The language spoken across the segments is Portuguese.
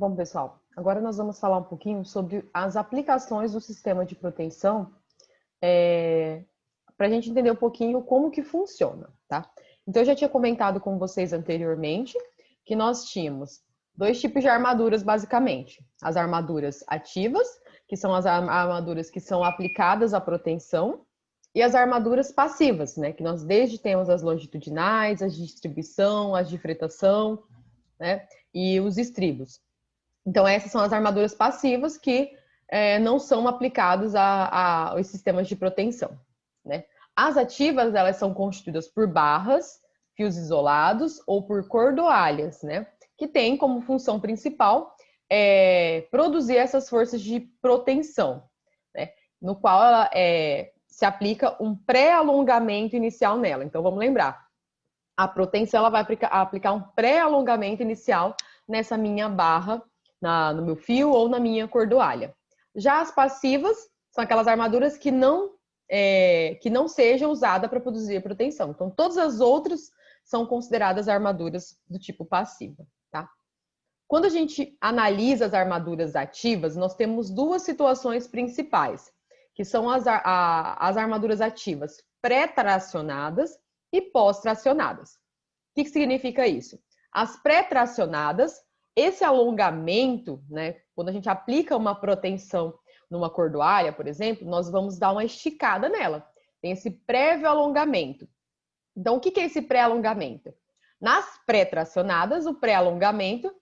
Bom, pessoal, agora nós vamos falar um pouquinho sobre as aplicações do sistema de proteção, para a gente entender um pouquinho como que funciona, tá? Então, eu já tinha comentado com vocês anteriormente que nós tínhamos dois tipos de armaduras, basicamente. As armaduras ativas, que são as armaduras que são aplicadas à proteção, e as armaduras passivas, né? Que nós desde temos as longitudinais, as de distribuição, as de fretação, né? E os estribos. Então, essas são as armaduras passivas que não são aplicadas aos sistemas de proteção, né? As ativas, elas são constituídas por barras, fios isolados ou por cordoalhas, né? Que tem como função principal produzir essas forças de proteção, né? No qual ela se aplica um pré-alongamento inicial nela. Então, vamos lembrar, a proteção ela vai aplicar um pré-alongamento inicial nessa minha barra, no meu fio ou na minha cordoalha. Já as passivas são aquelas armaduras que não sejam usadas para produzir proteção. Então, todas as outras são consideradas armaduras do tipo passiva, tá? Quando a gente analisa as armaduras ativas, nós temos duas situações principais, que são as armaduras ativas pré-tracionadas e pós-tracionadas. O que significa isso? As pré-tracionadas, esse alongamento, né, quando a gente aplica uma proteção numa cordoalha, por exemplo, nós vamos dar uma esticada nela. Tem esse prévio alongamento. Então, o que é esse pré-alongamento? Nas pré-tracionadas, o pré-alongamento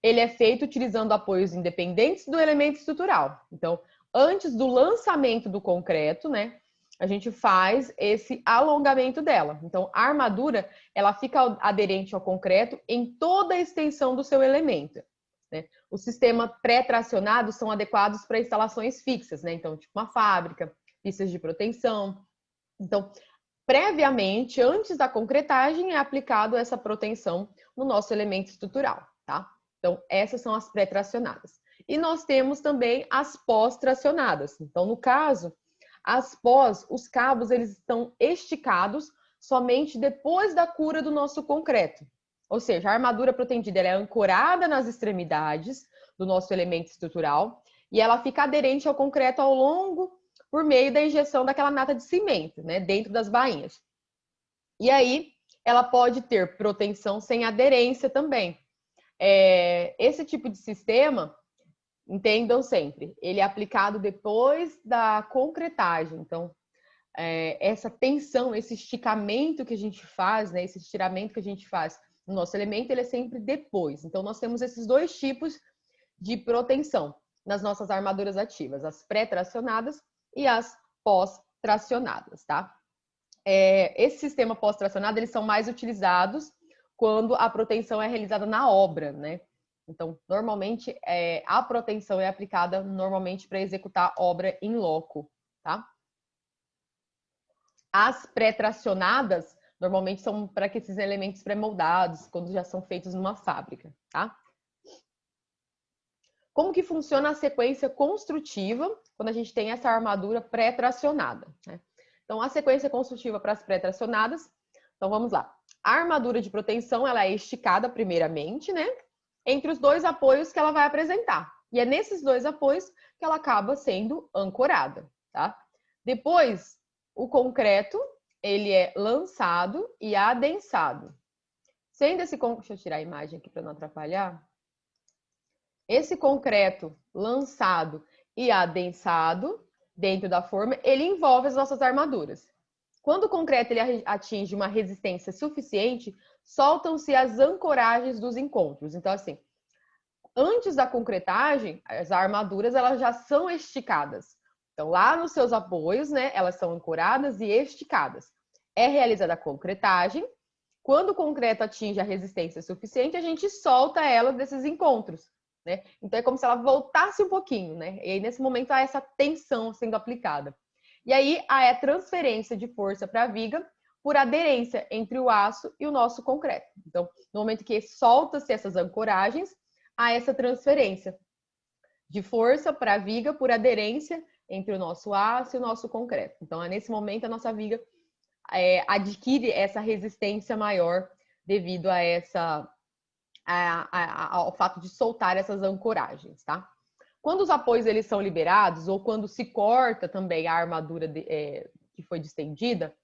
ele é feito utilizando apoios independentes do elemento estrutural. Então, antes do lançamento do concreto, né, a gente faz esse alongamento dela. Então, a armadura, ela fica aderente ao concreto em toda a extensão do seu elemento, né? O sistema pré-tracionado são adequados para instalações fixas, né? Então, tipo uma fábrica, pistas de proteção. Então, previamente, antes da concretagem, é aplicado essa proteção no nosso elemento estrutural, tá? Então, essas são as pré-tracionadas. E nós temos também as pós-tracionadas. Então, no caso, as pós, os cabos, eles estão esticados somente depois da cura do nosso concreto. Ou seja, a armadura protendida ela é ancorada nas extremidades do nosso elemento estrutural e ela fica aderente ao concreto ao longo por meio da injeção daquela nata de cimento, né, dentro das bainhas. E aí, ela pode ter proteção sem aderência também. Esse tipo de sistema, entendam sempre, ele é aplicado depois da concretagem. Então, essa tensão, esse esticamento que a gente faz, né, esse estiramento que a gente faz no nosso elemento, ele é sempre depois. Então, nós temos esses dois tipos de proteção nas nossas armaduras ativas, as pré-tracionadas e as pós-tracionadas, tá? Esse sistema pós-tracionado, eles são mais utilizados quando a proteção é realizada na obra, né? Então, normalmente, a proteção é aplicada normalmente para executar obra in loco, tá? As pré-tracionadas, normalmente, são para que esses elementos pré-moldados, quando já são feitos numa fábrica, tá? Como que funciona a sequência construtiva quando a gente tem essa armadura pré-tracionada, né? Então, a sequência construtiva para as pré-tracionadas, então vamos lá. A armadura de proteção, ela é esticada primeiramente, né? Entre os dois apoios que ela vai apresentar. E é nesses dois apoios que ela acaba sendo ancorada, tá? Depois, o concreto, ele é lançado e adensado. Sendo esse... Deixa eu tirar a imagem aqui para não atrapalhar. Esse concreto lançado e adensado dentro da forma, ele envolve as nossas armaduras. Quando o concreto ele atinge uma resistência suficiente, soltam-se as ancoragens dos encontros. Então, assim, antes da concretagem, as armaduras elas já são esticadas. Então, lá nos seus apoios, né, elas são ancoradas e esticadas. É realizada a concretagem. Quando o concreto atinge a resistência suficiente, a gente solta ela desses encontros, né? Então, é como se ela voltasse um pouquinho, né? E aí, nesse momento, há essa tensão sendo aplicada. E aí, há a transferência de força para a viga por aderência entre o aço e o nosso concreto. Então, no momento que solta-se essas ancoragens, há essa transferência de força para a viga por aderência entre o nosso aço e o nosso concreto. Então, é nesse momento, a nossa viga adquire essa resistência maior devido a ao fato de soltar essas ancoragens, tá? Quando os apoios eles são liberados ou quando se corta também a armadura que foi distendida,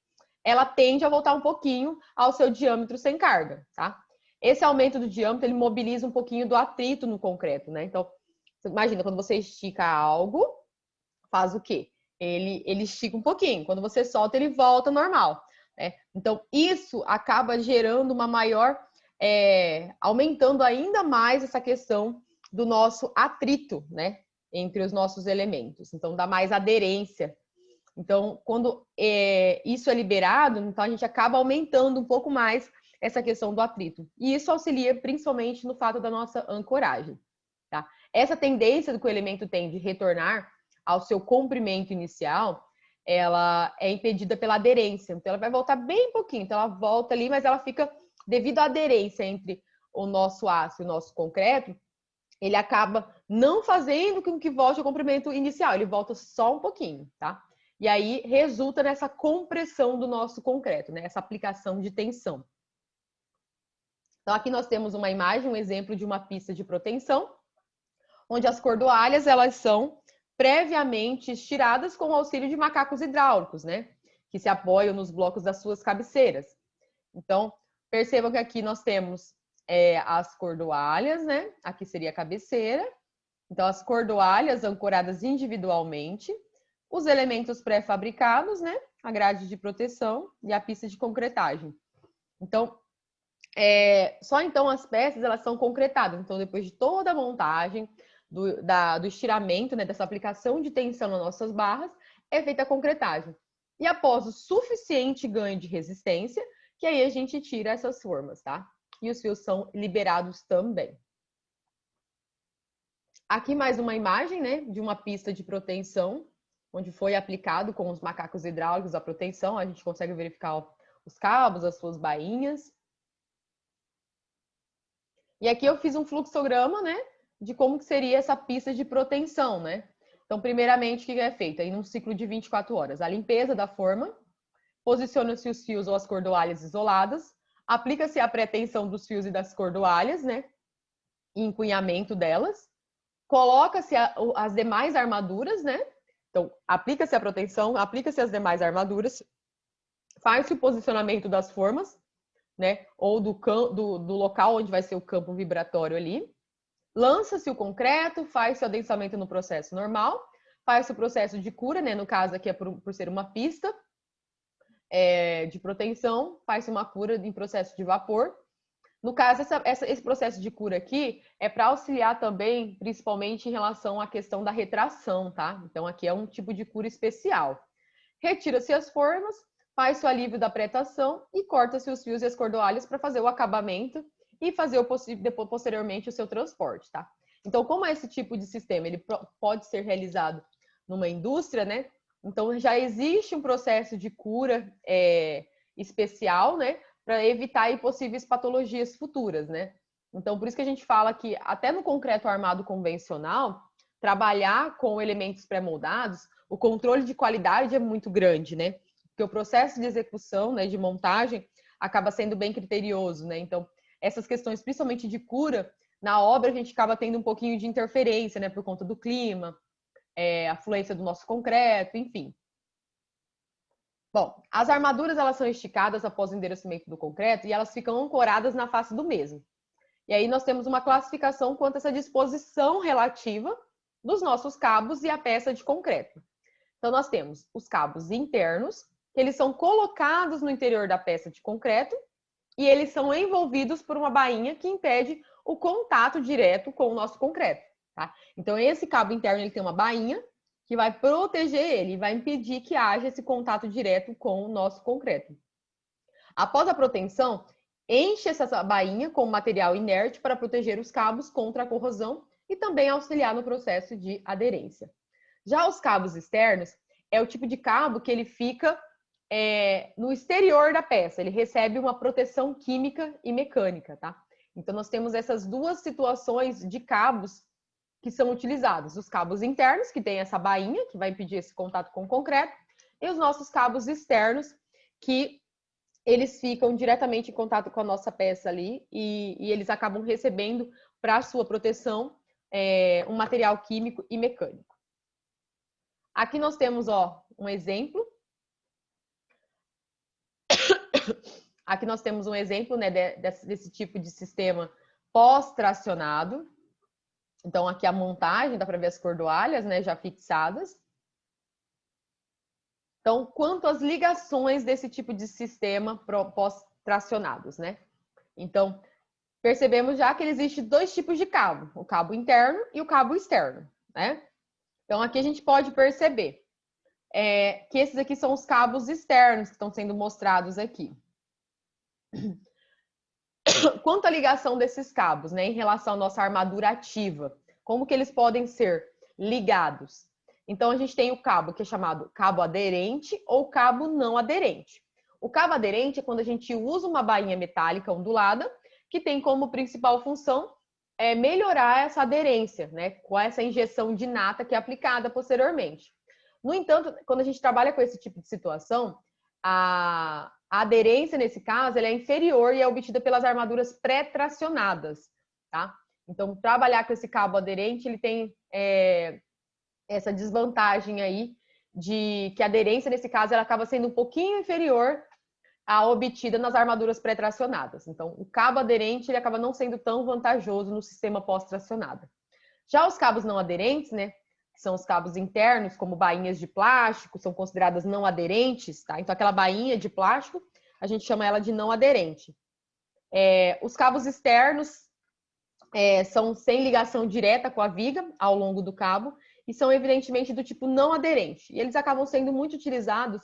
ela tende a voltar um pouquinho ao seu diâmetro sem carga, tá? Esse aumento do diâmetro, ele mobiliza um pouquinho do atrito no concreto, né? Então, você imagina, quando você estica algo, faz o quê? Ele estica um pouquinho. Quando você solta, ele volta normal, né? Então, isso acaba gerando uma maior... aumentando ainda mais essa questão do nosso atrito, né? Entre os nossos elementos. Então, dá mais aderência. Então, quando isso é liberado, então a gente acaba aumentando um pouco mais essa questão do atrito. E isso auxilia principalmente no fato da nossa ancoragem, tá? Essa tendência que o elemento tem de retornar ao seu comprimento inicial, ela é impedida pela aderência. Então, ela vai voltar bem pouquinho. Então, ela volta ali, mas ela fica, devido à aderência entre o nosso aço e o nosso concreto, ele acaba não fazendo com que volte ao comprimento inicial. Ele volta só um pouquinho, tá? E aí resulta nessa compressão do nosso concreto, né? Essa aplicação de tensão. Então, aqui nós temos uma imagem, um exemplo de uma pista de proteção, onde as cordoalhas elas são previamente estiradas com o auxílio de macacos hidráulicos, né? Que se apoiam nos blocos das suas cabeceiras. Então, percebam que aqui nós temos as cordoalhas, né? Aqui seria a cabeceira. Então, as cordoalhas ancoradas individualmente, os elementos pré-fabricados, né? A grade de proteção e a pista de concretagem. Então, só então as peças elas são concretadas. Então, depois de toda a montagem, do estiramento, né, dessa aplicação de tensão nas nossas barras, é feita a concretagem. E após o suficiente ganho de resistência, que aí a gente tira essas formas, tá? E os fios são liberados também. Aqui mais uma imagem, né, de uma pista de proteção, onde foi aplicado com os macacos hidráulicos a proteção. A gente consegue verificar os cabos, as suas bainhas. E aqui eu fiz um fluxograma, né, de como que seria essa pista de proteção, né? Então, primeiramente, o que é feito? Aí, num ciclo de 24 horas, a limpeza da forma, posiciona-se os fios ou as cordoalhas isoladas, aplica-se a pré-tensão dos fios e das cordoalhas, né, e encunhamento delas, coloca-se as demais armaduras, né? Então, aplica-se a proteção, aplica-se as demais armaduras, faz-se o posicionamento das formas, né? Ou do local onde vai ser o campo vibratório ali. Lança-se o concreto, faz-se o adensamento no processo normal, faz-se o processo de cura, né? No caso aqui é por ser uma pista de proteção, faz-se uma cura em processo de vapor. No caso, esse processo de cura aqui é para auxiliar também, principalmente em relação à questão da retração, tá? Então, aqui é um tipo de cura especial. Retira-se as formas, faz-se o alívio da pretação e corta-se os fios e as cordoalhas para fazer o acabamento e fazer posteriormente o seu transporte, tá? Então, como esse tipo de sistema ele pode ser realizado numa indústria, né? Então, já existe um processo de cura especial, né? Para evitar possíveis patologias futuras, né? Então, por isso que a gente fala que até no concreto armado convencional, trabalhar com elementos pré-moldados, o controle de qualidade é muito grande, né? Porque o processo de execução, né, de montagem, acaba sendo bem criterioso, né? Então, essas questões, principalmente de cura, na obra a gente acaba tendo um pouquinho de interferência, né? Por conta do clima, a fluência do nosso concreto, enfim. Bom, as armaduras elas são esticadas após o endurecimento do concreto e elas ficam ancoradas na face do mesmo. E aí nós temos uma classificação quanto a essa disposição relativa dos nossos cabos e a peça de concreto. Então nós temos os cabos internos, que eles são colocados no interior da peça de concreto e eles são envolvidos por uma bainha que impede o contato direto com o nosso concreto, tá? Então esse cabo interno ele tem uma bainha que vai proteger ele, vai impedir que haja esse contato direto com o nosso concreto. Após a proteção, enche essa bainha com material inerte para proteger os cabos contra a corrosão e também auxiliar no processo de aderência. Já os cabos externos é o tipo de cabo que ele fica no exterior da peça, ele recebe uma proteção química e mecânica, tá? Então nós temos essas duas situações de cabos que são utilizados. Os cabos internos, que tem essa bainha, que vai impedir esse contato com o concreto, e os nossos cabos externos, que eles ficam diretamente em contato com a nossa peça ali e eles acabam recebendo para sua proteção um material químico e mecânico. Aqui nós temos, ó, um exemplo. Aqui nós temos um exemplo, né, desse tipo de sistema pós-tracionado. Então, aqui a montagem, dá para ver as cordoalhas, né, já fixadas. Então, quanto às ligações desse tipo de sistema pós-tracionados, né? Então, percebemos já que existe dois tipos de cabo, o cabo interno e o cabo externo, né? Então, aqui a gente pode perceber que esses aqui são os cabos externos que estão sendo mostrados aqui. Quanto à ligação desses cabos, né, em relação à nossa armadura ativa, como que eles podem ser ligados? Então, a gente tem o cabo que é chamado cabo aderente ou cabo não aderente. O cabo aderente é quando a gente usa uma bainha metálica ondulada, que tem como principal função melhorar essa aderência, né, com essa injeção de nata que é aplicada posteriormente. No entanto, quando a gente trabalha com esse tipo de situação, a aderência, nesse caso, ela é inferior e é obtida pelas armaduras pré-tracionadas, tá? Então, trabalhar com esse cabo aderente, ele tem essa desvantagem aí de que a aderência, nesse caso, ela acaba sendo um pouquinho inferior à obtida nas armaduras pré-tracionadas. Então, o cabo aderente, ele acaba não sendo tão vantajoso no sistema pós-tracionado. Já os cabos não aderentes, né, que são os cabos internos, como bainhas de plástico, são consideradas não aderentes, tá? Então, aquela bainha de plástico, a gente chama ela de não aderente. Os cabos externos são sem ligação direta com a viga ao longo do cabo e são evidentemente do tipo não aderente. E eles acabam sendo muito utilizados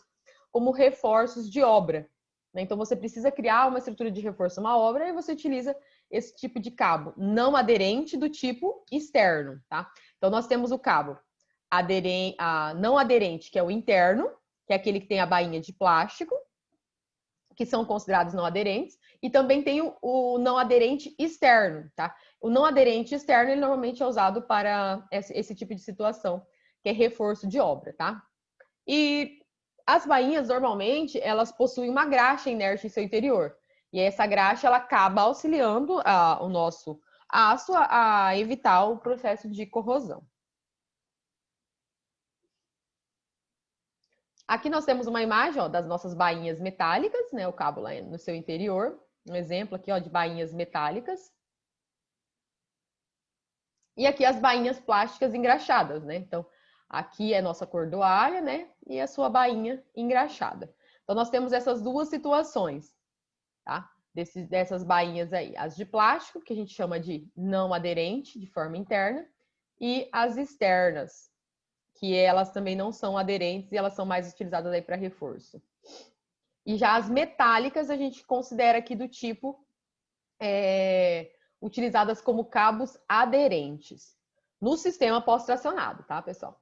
como reforços de obra, né? Então, você precisa criar uma estrutura de reforço a uma obra e você utiliza esse tipo de cabo não aderente do tipo externo, tá? Então, nós temos o cabo não aderente, que é o interno, que é aquele que tem a bainha de plástico, que são considerados não aderentes, e também tem o não aderente externo, tá? O não aderente externo, ele normalmente é usado para esse tipo de situação, que é reforço de obra, tá? E as bainhas, normalmente, elas possuem uma graxa inerte em seu interior. E essa graxa, ela acaba auxiliando o nosso aço a evitar o processo de corrosão. Aqui nós temos uma imagem, ó, das nossas bainhas metálicas, né? O cabo lá no seu interior. Um exemplo aqui, ó, de bainhas metálicas. E aqui as bainhas plásticas engraxadas, né? Então, aqui é a nossa cordoalha, né? E a sua bainha engraxada. Então, nós temos essas duas situações, tá? Dessas bainhas aí. As de plástico, que a gente chama de não aderente, de forma interna, e as externas, que elas também não são aderentes e elas são mais utilizadas aí para reforço. E já as metálicas, a gente considera aqui do tipo utilizadas como cabos aderentes no sistema pós-tracionado, tá, pessoal?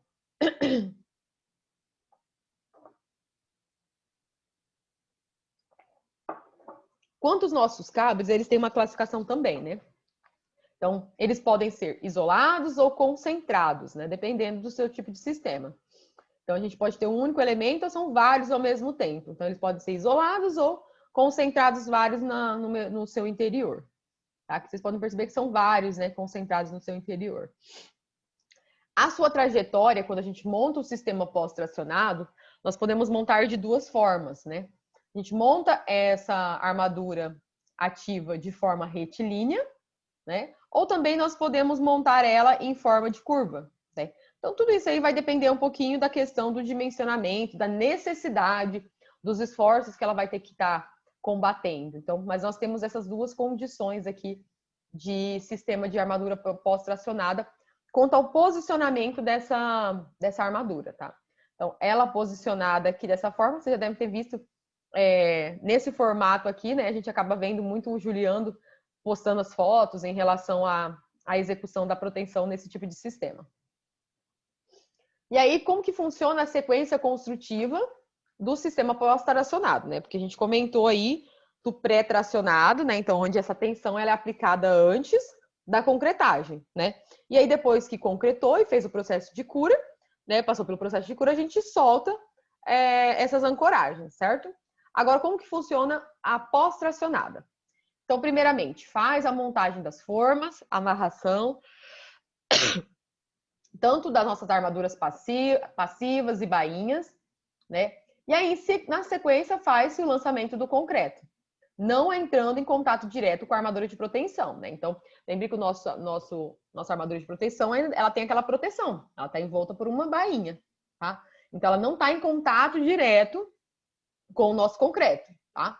Quanto aos nossos cabos, eles têm uma classificação também, né? Então, eles podem ser isolados ou concentrados, né? Dependendo do seu tipo de sistema. Então, a gente pode ter um único elemento ou são vários ao mesmo tempo. Então, eles podem ser isolados ou concentrados vários no seu interior. Tá? Que vocês podem perceber que são vários, né, concentrados no seu interior. A sua trajetória, quando a gente monta o sistema pós-tracionado, nós podemos montar de duas formas, né? A gente monta essa armadura ativa de forma retilínea, né? Ou também nós podemos montar ela em forma de curva, né? Então, tudo isso aí vai depender um pouquinho da questão do dimensionamento, da necessidade, dos esforços que ela vai ter que estar combatendo. Então, mas nós temos essas duas condições aqui de sistema de armadura pós-tracionada quanto ao posicionamento dessa armadura, tá? Então, ela posicionada aqui dessa forma, você já deve ter visto nesse formato aqui, né? A gente acaba vendo muito o Juliando postando as fotos em relação à execução da proteção nesse tipo de sistema. E aí, como que funciona a sequência construtiva do sistema pós-tracionado, né? Porque a gente comentou aí do pré-tracionado, né? Então, onde essa tensão ela é aplicada antes da concretagem, né? E aí, depois que concretou e fez o processo de cura, né? Passou pelo processo de cura, a gente solta essas ancoragens, certo? Agora, como que funciona a pós-tracionada? Então, primeiramente, faz a montagem das formas, amarração, tanto das nossas armaduras passivas e bainhas, né? E aí, na sequência, faz-se o lançamento do concreto, não entrando em contato direto com a armadura de proteção, né? Então, lembre que nossa armadura de proteção, ela tem aquela proteção, ela está envolta por uma bainha, tá? Então, ela não está em contato direto com o nosso concreto, tá?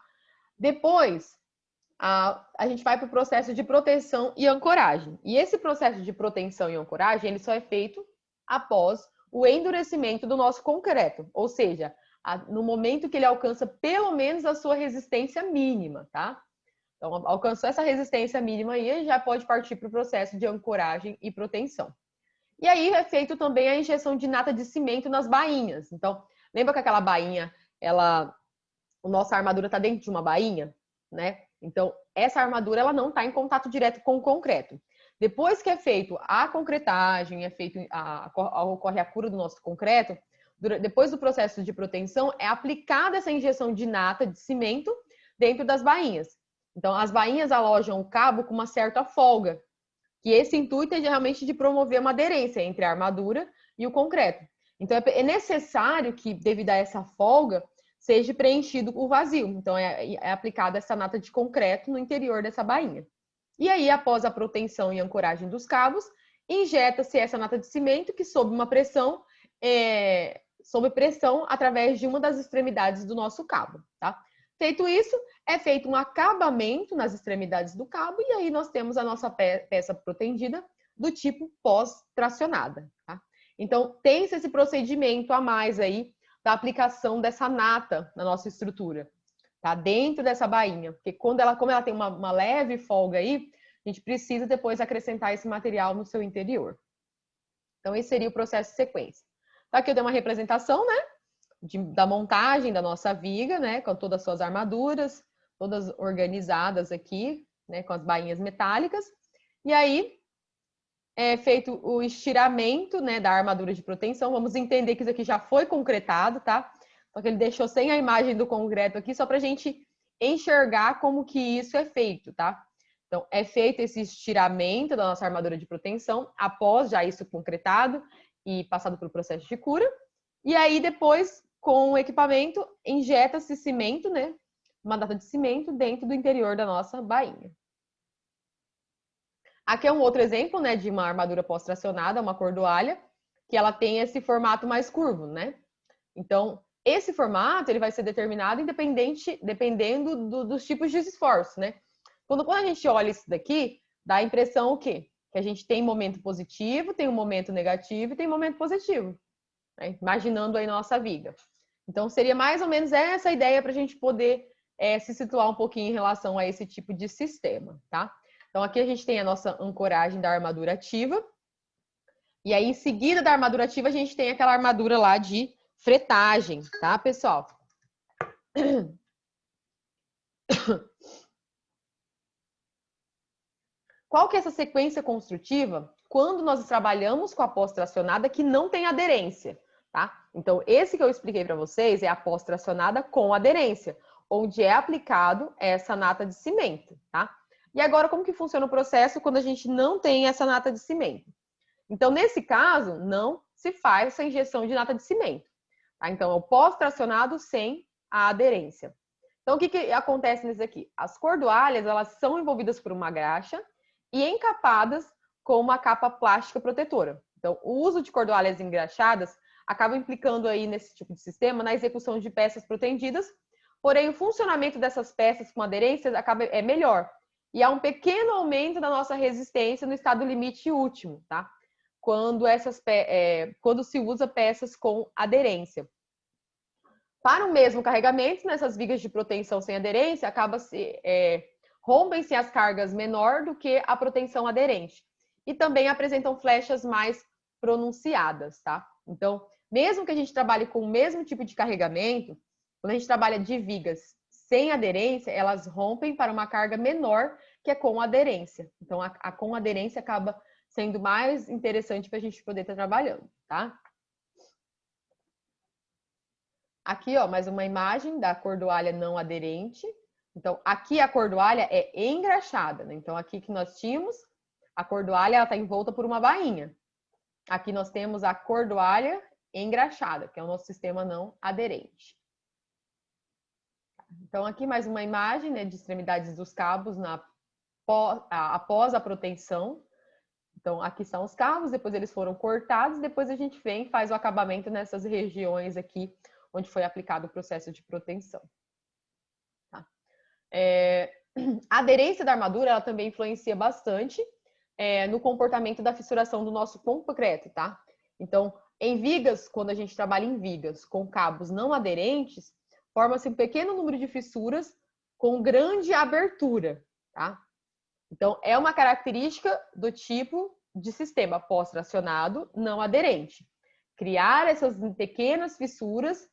Depois, a gente vai para o processo de proteção e ancoragem. E esse processo de proteção e ancoragem, ele só é feito após o endurecimento do nosso concreto, ou seja, no momento que ele alcança pelo menos a sua resistência mínima, tá? Então, alcançou essa resistência mínima aí, já pode partir para o processo de ancoragem e proteção. E aí é feito também a injeção de nata de cimento nas bainhas. Então, lembra que aquela bainha, a nossa armadura está dentro de uma bainha, né? Então, essa armadura ela não está em contato direto com o concreto. Depois que é feito a concretagem, ocorre a cura do nosso concreto, depois do processo de proteção, é aplicada essa injeção de nata de cimento dentro das bainhas. Então, as bainhas alojam o cabo com uma certa folga, que esse intuito é realmente de promover uma aderência entre a armadura e o concreto. Então, é necessário que, devido a essa folga, seja preenchido o vazio. Então, é aplicada essa nata de concreto no interior dessa bainha. E aí, após a proteção e ancoragem dos cabos, injeta-se essa nata de cimento que, sob uma pressão, sob pressão através de uma das extremidades do nosso cabo, tá? Feito isso, é feito um acabamento nas extremidades do cabo e aí nós temos a nossa peça protendida do tipo pós-tracionada, tá? Então, tem-se esse procedimento a mais aí da aplicação dessa nata na nossa estrutura, tá? Dentro dessa bainha, porque como ela tem uma leve folga aí, a gente precisa depois acrescentar esse material no seu interior. Então, esse seria o processo de sequência. Então, aqui eu dei uma representação, né? Da montagem da nossa viga, né? Com todas as suas armaduras, todas organizadas aqui, né? Com as bainhas metálicas. E aí, é feito o estiramento, né, da armadura de proteção. Vamos entender que isso aqui já foi concretado, tá? Só que ele deixou sem a imagem do concreto aqui, só para a gente enxergar como que isso é feito, tá? Então, é feito esse estiramento da nossa armadura de proteção, após já isso concretado e passado pelo processo de cura. E aí, depois, com o equipamento, injeta-se cimento, né? Uma nata de cimento dentro do interior da nossa bainha. Aqui é um outro exemplo, né, de uma armadura pós-tracionada, uma cordoalha, que ela tem esse formato mais curvo, né? Então, esse formato ele vai ser determinado dependendo dos tipos de esforço, né? Quando a gente olha isso daqui, dá a impressão o quê? Que a gente tem momento positivo, tem um momento negativo e tem momento positivo, né? Imaginando aí nossa viga. Então, seria mais ou menos essa ideia para a gente poder se situar um pouquinho em relação a esse tipo de sistema, tá? Então, aqui a gente tem a nossa ancoragem da armadura ativa. E aí, em seguida da armadura ativa, a gente tem aquela armadura lá de fretagem, tá, pessoal? Qual que é essa sequência construtiva quando nós trabalhamos com a pós-tracionada que não tem aderência, tá? Então, esse que eu expliquei para vocês é a pós-tracionada com aderência, onde é aplicado essa nata de cimento, tá? E agora, como que funciona o processo quando a gente não tem essa nata de cimento? Então, nesse caso, não se faz essa injeção de nata de cimento, tá? Então, é o pós-tracionado sem a aderência. Então, o que acontece nisso aqui? As cordoalhas, elas são envolvidas por uma graxa e encapadas com uma capa plástica protetora. Então, o uso de cordoalhas engraxadas acaba implicando aí nesse tipo de sistema na execução de peças protendidas, porém o funcionamento dessas peças com aderência é melhor. E há um pequeno aumento da nossa resistência no estado limite último, tá? Quando se usa peças com aderência. Para o mesmo carregamento, nessas vigas de proteção sem aderência, rompem-se as cargas menor do que a proteção aderente. E também apresentam flechas mais pronunciadas, tá? Então, mesmo que a gente trabalhe com o mesmo tipo de carregamento, quando a gente trabalha de vigas sem aderência, elas rompem para uma carga menor que a com aderência. Então, a com aderência acaba sendo mais interessante para a gente poder estar trabalhando, tá? Aqui, ó, mais uma imagem da cordoalha não aderente. Então, aqui a cordoalha é engraxada, né? Então, aqui que nós tínhamos, a cordoalha ela está envolta por uma bainha. Aqui nós temos a cordoalha engraxada, que é o nosso sistema não aderente. Então, aqui mais uma imagem, né, de extremidades dos cabos após a proteção. Então, aqui são os cabos, depois eles foram cortados, depois a gente vem e faz o acabamento nessas regiões aqui, onde foi aplicado o processo de proteção. Tá? A aderência da armadura, ela também influencia bastante no comportamento da fissuração do nosso concreto, tá? Então, em vigas, quando a gente trabalha em vigas com cabos não aderentes, forma-se um pequeno número de fissuras com grande abertura, tá? Então, é uma característica do tipo de sistema pós-tracionado não aderente. Criar essas pequenas fissuras,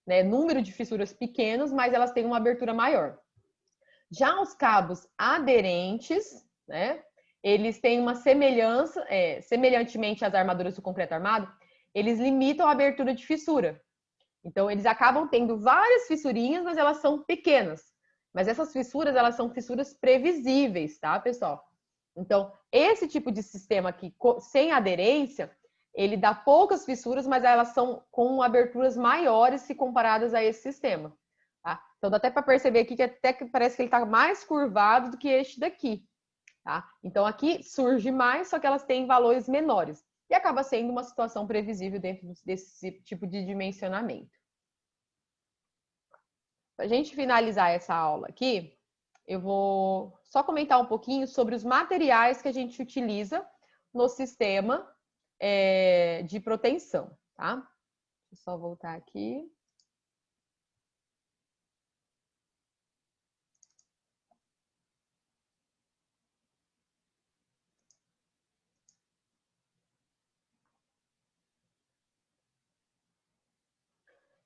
né, número de fissuras pequenos, mas elas têm uma abertura maior. Já os cabos aderentes, né, eles têm uma semelhança, semelhantemente às armaduras do concreto armado, eles limitam a abertura de fissura. Então, eles acabam tendo várias fissurinhas, mas elas são pequenas. Mas essas fissuras, elas são fissuras previsíveis, tá, pessoal? Então, esse tipo de sistema aqui, sem aderência, ele dá poucas fissuras, mas elas são com aberturas maiores se comparadas a esse sistema. Tá? Então, dá até para perceber aqui que até que parece que ele está mais curvado do que este daqui. Tá? Então, aqui surge mais, só que elas têm valores menores. E acaba sendo uma situação previsível dentro desse tipo de dimensionamento. Para a gente finalizar essa aula aqui, eu vou só comentar um pouquinho sobre os materiais que a gente utiliza no sistema de proteção, tá? Deixa eu só voltar aqui.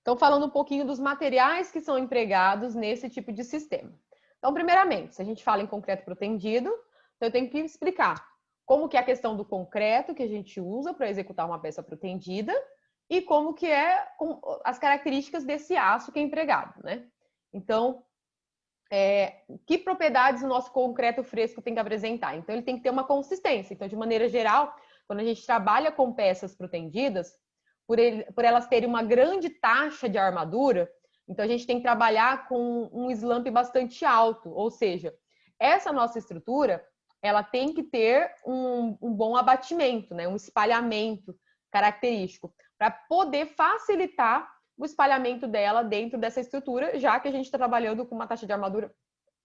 Então, falando um pouquinho dos materiais que são empregados nesse tipo de sistema. Então, primeiramente, se a gente fala em concreto protendido, então eu tenho que explicar como que é a questão do concreto que a gente usa para executar uma peça protendida e como que é as características desse aço que é empregado, né? Então, que propriedades o nosso concreto fresco tem que apresentar? Então, ele tem que ter uma consistência. Então, de maneira geral, quando a gente trabalha com peças protendidas, por elas terem uma grande taxa de armadura, então a gente tem que trabalhar com um slump bastante alto, ou seja, essa nossa estrutura, ela tem que ter um bom abatimento, né? Um espalhamento característico, para poder facilitar o espalhamento dela dentro dessa estrutura, já que a gente está trabalhando com uma taxa de armadura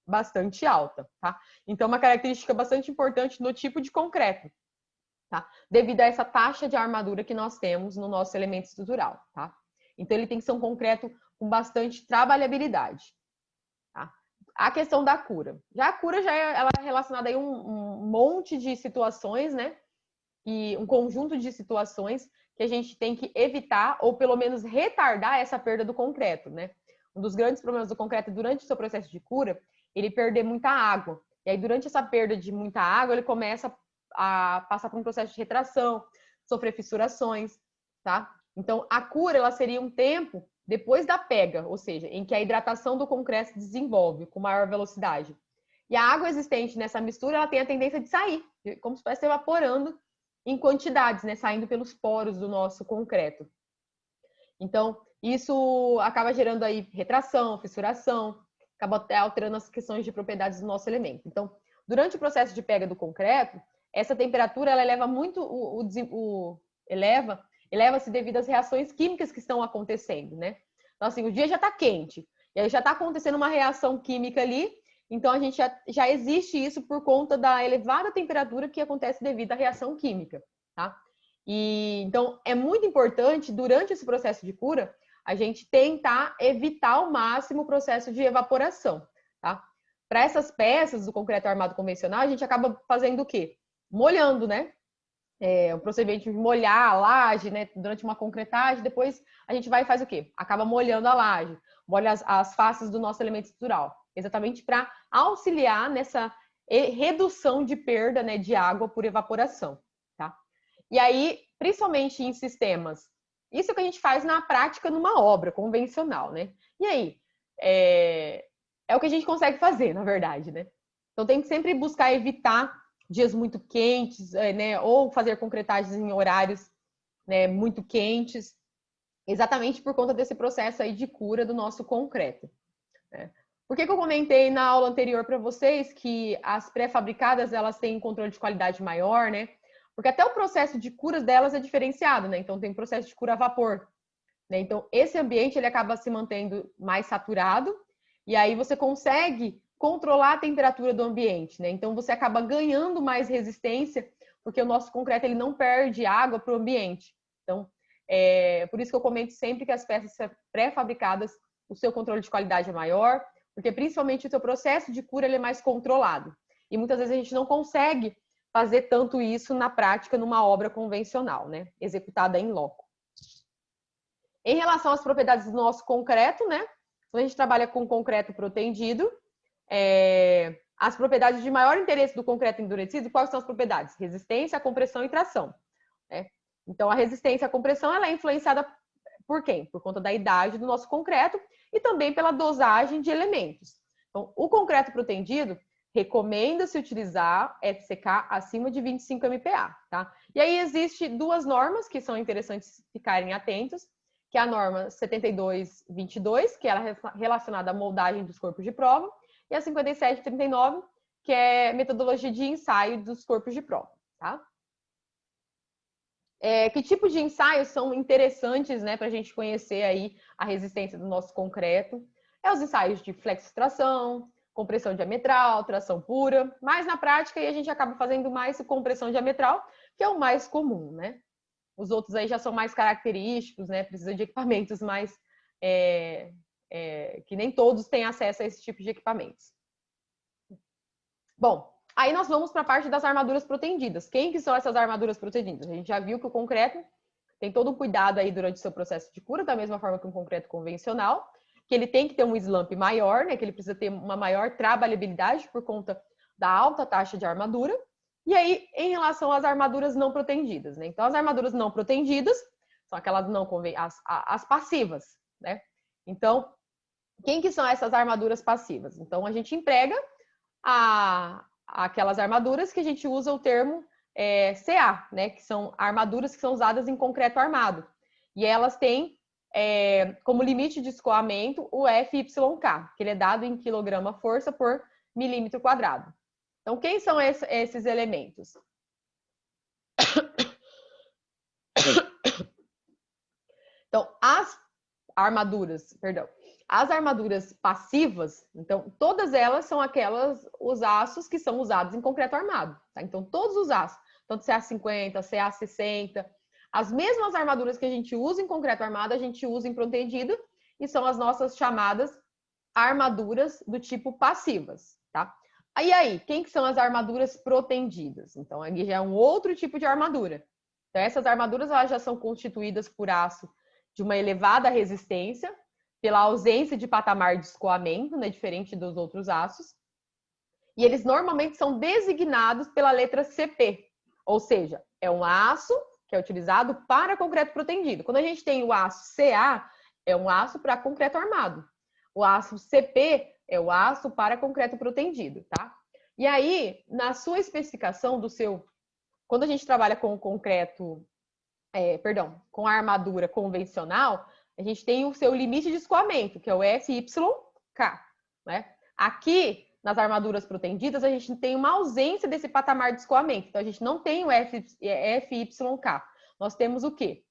bastante alta, tá? Então, uma característica bastante importante no tipo de concreto. Tá? Devido a essa taxa de armadura que nós temos no nosso elemento estrutural, tá? Então, ele tem que ser um concreto com bastante trabalhabilidade. Tá? A questão da cura. Já a cura ela é relacionada a um monte de situações, né? E um conjunto de situações que a gente tem que evitar ou pelo menos retardar essa perda do concreto, né? Um dos grandes problemas do concreto durante o seu processo de cura, ele perder muita água. E aí, durante essa perda de muita água, ele começa a passar por um processo de retração, sofrer fissurações, tá? Então, a cura, ela seria um tempo depois da pega, ou seja, em que a hidratação do concreto se desenvolve com maior velocidade. E a água existente nessa mistura, ela tem a tendência de sair, como se estivesse evaporando em quantidades, né? Saindo pelos poros do nosso concreto. Então, isso acaba gerando aí retração, fissuração, acaba até alterando as questões de propriedades do nosso elemento. Então, durante o processo de pega do concreto, essa temperatura ela eleva muito eleva-se devido às reações químicas que estão acontecendo, né? Então, assim, o dia já está quente, e aí já está acontecendo uma reação química ali, então a gente já existe isso por conta da elevada temperatura que acontece devido à reação química, tá? E então é muito importante durante esse processo de cura a gente tentar evitar ao máximo o processo de evaporação, tá? Para essas peças do concreto armado convencional, a gente acaba fazendo o quê? Molhando, né? O procedimento de molhar a laje, né? Durante uma concretagem, depois a gente vai e faz o quê? Acaba molhando a laje, molha as faces do nosso elemento estrutural, exatamente para auxiliar nessa redução de perda, né, de água por evaporação, tá? E aí, principalmente em sistemas Isso é o que a gente faz na prática numa obra convencional, né? E aí, é o que a gente consegue fazer, na verdade, né? Então tem que sempre buscar evitar dias muito quentes, né? Ou fazer concretagens em horários, né, muito quentes, exatamente por conta desse processo aí de cura do nosso concreto, né? Por que eu comentei na aula anterior para vocês que as pré-fabricadas elas têm um controle de qualidade maior, né? Porque até o processo de curas delas é diferenciado, né? Então tem um processo de cura a vapor, né? Então esse ambiente ele acaba se mantendo mais saturado e aí você consegue controlar a temperatura do ambiente, né? Então você acaba ganhando mais resistência porque o nosso concreto ele não perde água para o ambiente. Então por isso que eu comento sempre que as peças pré-fabricadas o seu controle de qualidade é maior, porque principalmente o seu processo de cura ele é mais controlado. E muitas vezes a gente não consegue fazer tanto isso na prática numa obra convencional, né? Executada em loco. Em relação às propriedades do nosso concreto, né? Quando a gente trabalha com concreto protendido, as propriedades de maior interesse do concreto endurecido, quais são as propriedades? Resistência, compressão e tração, né? Então, a resistência à compressão ela é influenciada por quem? Por conta da idade do nosso concreto e também pela dosagem de elementos. Então, o concreto protendido recomenda-se utilizar FCK acima de 25 MPa, tá? E aí existe duas normas que são interessantes ficarem atentos, que é a norma 7222, que ela é relacionada à moldagem dos corpos de prova, e a 5739, que é metodologia de ensaio dos corpos de prova, tá? Que tipo de ensaios são interessantes, né, para a gente conhecer aí a resistência do nosso concreto? Os ensaios de flexo-tração, compressão diametral, tração pura, mas na prática aí a gente acaba fazendo mais compressão diametral, que é o mais comum, né? Os outros aí já são mais característicos, né? Precisa de equipamentos mais que nem todos têm acesso a esse tipo de equipamentos. Bom, aí nós vamos para a parte das armaduras protendidas. Quem que são essas armaduras protendidas? A gente já viu que o concreto tem todo um cuidado aí durante o seu processo de cura, da mesma forma que um concreto convencional, que ele tem que ter um slump maior, né? Que ele precisa ter uma maior trabalhabilidade por conta da alta taxa de armadura. E aí, em relação às armaduras não protendidas, né? Então, as armaduras não protendidas são aquelas as passivas, né? Então, quem que são essas armaduras passivas? Então, a gente emprega aquelas armaduras que a gente usa o termo CA, né? Que são armaduras que são usadas em concreto armado. E elas têm como limite de escoamento o FYK, que ele é dado em quilograma-força por milímetro quadrado. Então, quem são esses elementos? Então, as armaduras passivas, então, todas elas são os aços que são usados em concreto armado, tá? Então, todos os aços, tanto CA50, CA60, as mesmas armaduras que a gente usa em concreto armado, a gente usa em protendido, e são as nossas chamadas armaduras do tipo passivas, tá? Aí, quem que são as armaduras protendidas? Então, aqui já é um outro tipo de armadura. Então, essas armaduras elas já são constituídas por aço de uma elevada resistência, pela ausência de patamar de escoamento, né, diferente dos outros aços. E eles normalmente são designados pela letra CP, ou seja, é um aço que é utilizado para concreto protendido. Quando a gente tem o aço CA, é um aço para concreto armado. O aço CP é o aço para concreto protendido, tá? E aí, na sua especificação do seu... Quando a gente trabalha com concreto... com a armadura convencional, a gente tem o seu limite de escoamento, que é o FYK, né? Aqui, nas armaduras protendidas, a gente tem uma ausência desse patamar de escoamento. Então, a gente não tem o FYK. Nós temos o quê?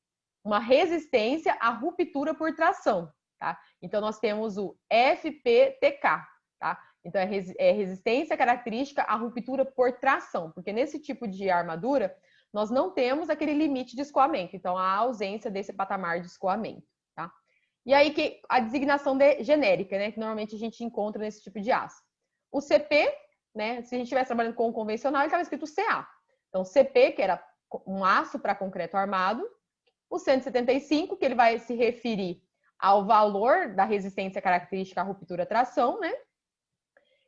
Uma resistência à ruptura por tração, tá? Então, nós temos o FPTK, tá? Então, é resistência característica à ruptura por tração, porque nesse tipo de armadura, nós não temos aquele limite de escoamento. Então, há ausência desse patamar de escoamento, tá? E aí, a designação genérica, né? Que normalmente a gente encontra nesse tipo de aço. O CP, né? Se a gente estivesse trabalhando com o convencional, ele estava escrito CA. Então, CP, que era um aço para concreto armado. O 175, que ele vai se referir ao valor da resistência característica à ruptura-tração, né?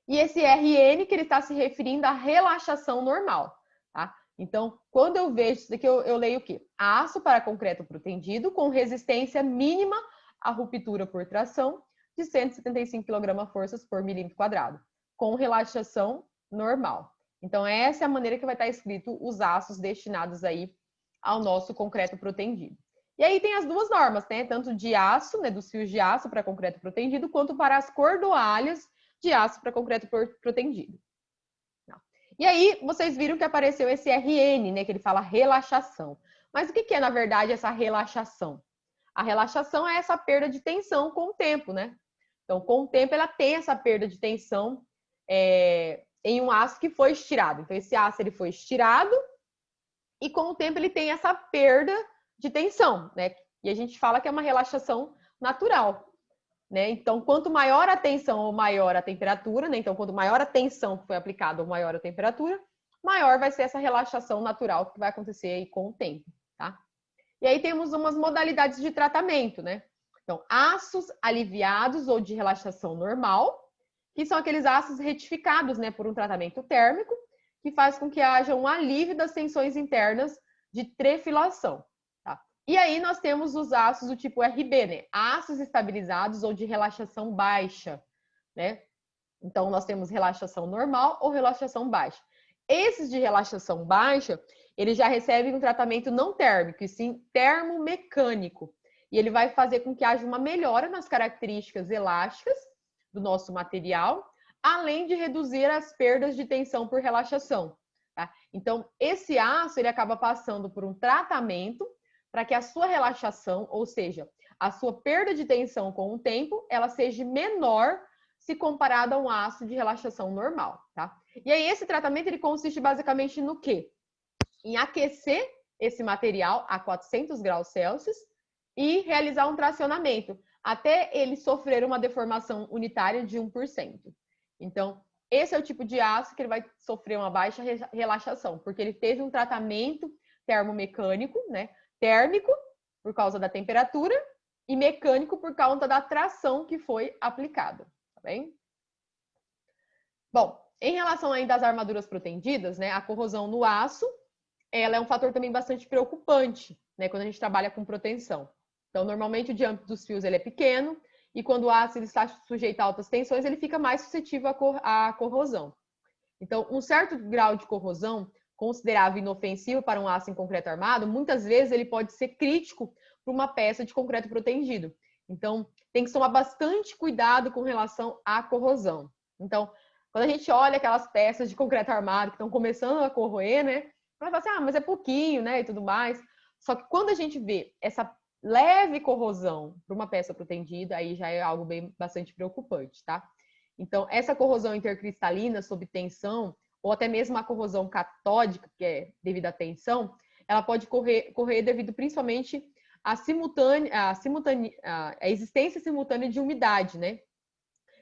E esse RN, que ele está se referindo à relaxação normal, tá? Então, quando eu vejo isso daqui, eu leio o quê? Aço para concreto protendido com resistência mínima à ruptura por tração de 175 kgfs por milímetro quadrado, com relaxação normal. Então, essa é a maneira que vai estar escrito os aços destinados aí ao nosso concreto protendido. E aí tem as duas normas, né? Tanto de aço, né, dos fios de aço para concreto protendido, quanto para as cordoalhas de aço para concreto protendido. E aí, vocês viram que apareceu esse RN, né? Que ele fala relaxação. Mas o que é, na verdade, essa relaxação? A relaxação é essa perda de tensão com o tempo, né? Então, com o tempo, ela tem essa perda de tensão em um aço que foi estirado. Então, esse aço ele foi estirado e, com o tempo, ele tem essa perda de tensão, né? E a gente fala que é uma relaxação natural, né? Então, quanto maior a tensão ou maior a temperatura, né? Então, quanto maior a tensão que foi aplicada ou maior a temperatura, maior vai ser essa relaxação natural que vai acontecer aí com o tempo, tá? E aí temos umas modalidades de tratamento, né? Então, aços aliviados ou de relaxação normal, que são aqueles aços retificados, né, por um tratamento térmico, que faz com que haja um alívio das tensões internas de trefilação, tá? E aí nós temos os aços do tipo RB, né? Aços estabilizados ou de relaxação baixa, né? Então, nós temos relaxação normal ou relaxação baixa. Esses de relaxação baixa, eles já recebem um tratamento não térmico, e sim termomecânico. E ele vai fazer com que haja uma melhora nas características elásticas do nosso material, além de reduzir as perdas de tensão por relaxação, tá? Então, esse aço, ele acaba passando por um tratamento para que a sua relaxação, ou seja, a sua perda de tensão com o tempo, ela seja menor se comparado a um aço de relaxação normal, tá? E aí esse tratamento ele consiste basicamente no quê? Em aquecer esse material a 400 graus Celsius e realizar um tracionamento até ele sofrer uma deformação unitária de 1%. Então, esse é o tipo de aço que ele vai sofrer uma baixa relaxação, porque ele teve um tratamento termomecânico, né? Térmico, por causa da temperatura, e mecânico por conta da tração que foi aplicada. Bem? Bom, em relação ainda às armaduras protendidas, né, a corrosão no aço, ela é um fator também bastante preocupante, né, quando a gente trabalha com proteção. Então, normalmente o diâmetro dos fios ele é pequeno e quando o aço ele está sujeito a altas tensões, ele fica mais suscetível à corrosão. Então, um certo grau de corrosão considerável inofensivo para um aço em concreto armado, muitas vezes ele pode ser crítico para uma peça de concreto protendido. Então, tem que tomar bastante cuidado com relação à corrosão. Então, quando a gente olha aquelas peças de concreto armado que estão começando a corroer, né? Vai falar assim, ah, mas é pouquinho, né? E tudo mais. Só que quando a gente vê essa leve corrosão para uma peça protendida, aí já é algo bastante preocupante, tá? Então, essa corrosão intercristalina sob tensão, ou até mesmo a corrosão catódica, que é devido à tensão, ela pode correr devido principalmente à existência simultânea de umidade, né?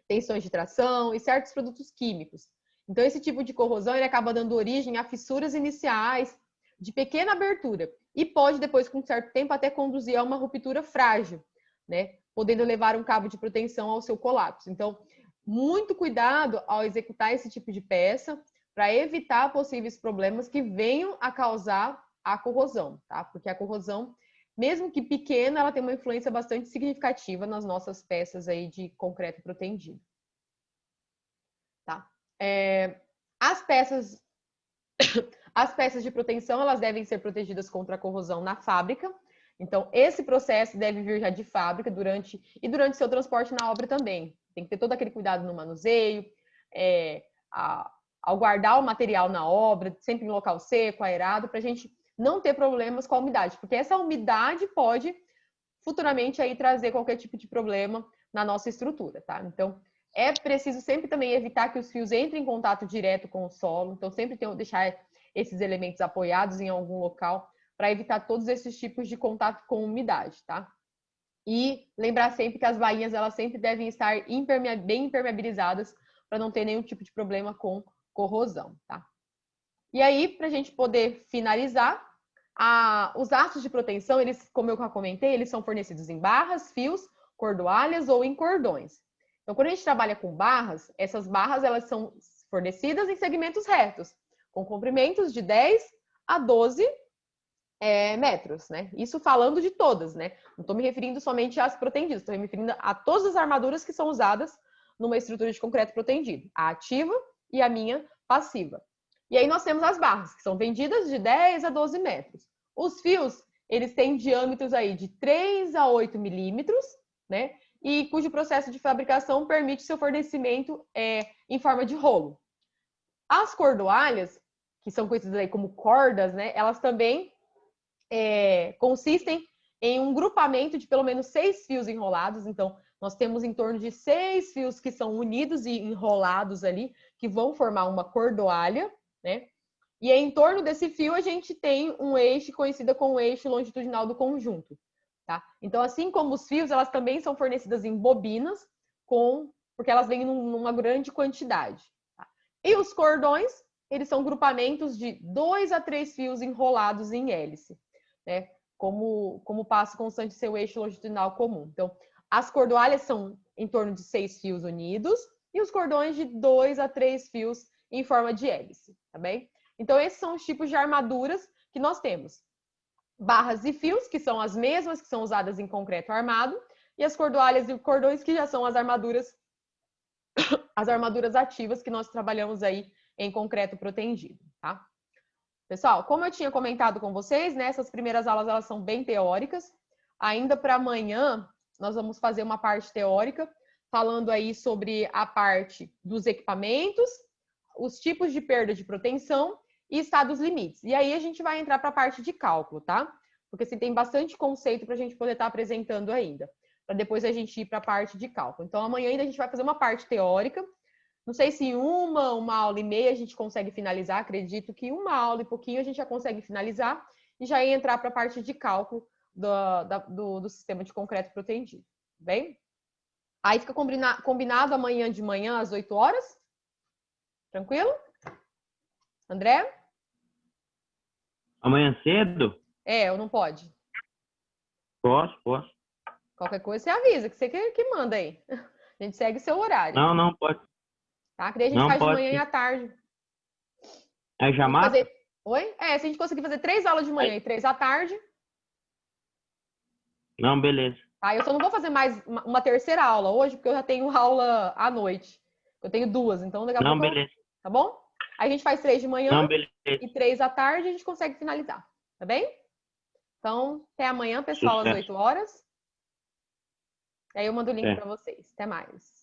Tensões de tração e certos produtos químicos. Então, esse tipo de corrosão ele acaba dando origem a fissuras iniciais de pequena abertura e pode, depois, com um certo tempo, até conduzir a uma ruptura frágil, né? Podendo levar um cabo de proteção ao seu colapso. Então, muito cuidado ao executar esse tipo de peça para evitar possíveis problemas que venham a causar a corrosão, tá? Porque a corrosão, mesmo que pequena, ela tem uma influência bastante significativa nas nossas peças aí de concreto protendido. Tá? As peças de proteção, elas devem ser protegidas contra a corrosão na fábrica. Então, esse processo deve vir já de fábrica durante seu transporte na obra também. Tem que ter todo aquele cuidado no manuseio, ao guardar o material na obra, sempre em local seco, aerado, para a gente não ter problemas com a umidade, porque essa umidade pode futuramente aí trazer qualquer tipo de problema na nossa estrutura, tá? Então, é preciso sempre também evitar que os fios entrem em contato direto com o solo, então sempre deixar esses elementos apoiados em algum local para evitar todos esses tipos de contato com umidade, tá? E lembrar sempre que as bainhas, elas sempre devem estar bem impermeabilizadas para não ter nenhum tipo de problema com corrosão, tá? E aí, para a gente poder finalizar, os aços de proteção, eles, como eu já comentei, eles são fornecidos em barras, fios, cordoalhas ou em cordões. Então, quando a gente trabalha com barras, essas barras elas são fornecidas em segmentos retos, com comprimentos de 10 a 12 metros, né? Isso falando de todas, né? Não estou me referindo somente às protendidas, estou me referindo a todas as armaduras que são usadas numa estrutura de concreto protendido, a ativa e a minha passiva. E aí nós temos as barras, que são vendidas de 10 a 12 metros. Os fios, eles têm diâmetros aí de 3 a 8 milímetros, né? E cujo processo de fabricação permite seu fornecimento em forma de rolo. As cordoalhas, que são conhecidas aí como cordas, né? Elas também consistem em um grupamento de pelo menos 6 fios enrolados. Então, nós temos em torno de 6 fios que são unidos e enrolados ali, que vão formar uma cordoalha, né? E em torno desse fio a gente tem um eixo conhecido como eixo longitudinal do conjunto, tá? Então, assim como os fios, elas também são fornecidas em bobinas, porque elas vêm numa grande quantidade. Tá? E os cordões, eles são grupamentos de 2 a 3 fios enrolados em hélice, né? Como passo constante seu eixo longitudinal comum. Então, as cordoalhas são em torno de 6 fios unidos e os cordões de 2 a 3 fios em forma de hélice, tá bem? Então, esses são os tipos de armaduras que nós temos. Barras e fios, que são as mesmas que são usadas em concreto armado, e as cordoalhas e cordões, que já são as armaduras ativas que nós trabalhamos aí em concreto protendido, tá? Pessoal, como eu tinha comentado com vocês, né, essas primeiras aulas elas são bem teóricas. Ainda para amanhã, nós vamos fazer uma parte teórica, falando aí sobre a parte dos equipamentos, os tipos de perda de proteção e estados limites. E aí a gente vai entrar para a parte de cálculo, tá? Porque assim, tem bastante conceito para a gente poder estar apresentando ainda, para depois a gente ir para a parte de cálculo. Então, amanhã ainda a gente vai fazer uma parte teórica. Não sei se em uma aula e meia a gente consegue finalizar, acredito que uma aula e pouquinho a gente já consegue finalizar e já ia entrar para a parte de cálculo do sistema de concreto protendido, bem? Aí fica combinado amanhã de manhã às 8 horas? Tranquilo? André? Amanhã cedo? Ou não pode? Posso. Qualquer coisa você avisa, que você que manda aí. A gente segue seu horário. Não, pode. Tá? Que daí a gente Não, faz de pode manhã sim. e à tarde. Aí já mata? Oi? Se a gente conseguir fazer 3 aulas de manhã e 3 à tarde. Não, beleza. Tá? Eu só não vou fazer mais uma terceira aula hoje, porque eu já tenho aula à noite. Eu tenho 2, então daqui a Não, pouco. beleza. Tá bom? Aí a gente faz 3 de manhã Não, beleza. e 3 à tarde e a gente consegue finalizar. Tá bem? Então, até amanhã, pessoal, às Sucesso. 8 horas. Aí eu mando o link É. para vocês. Até mais.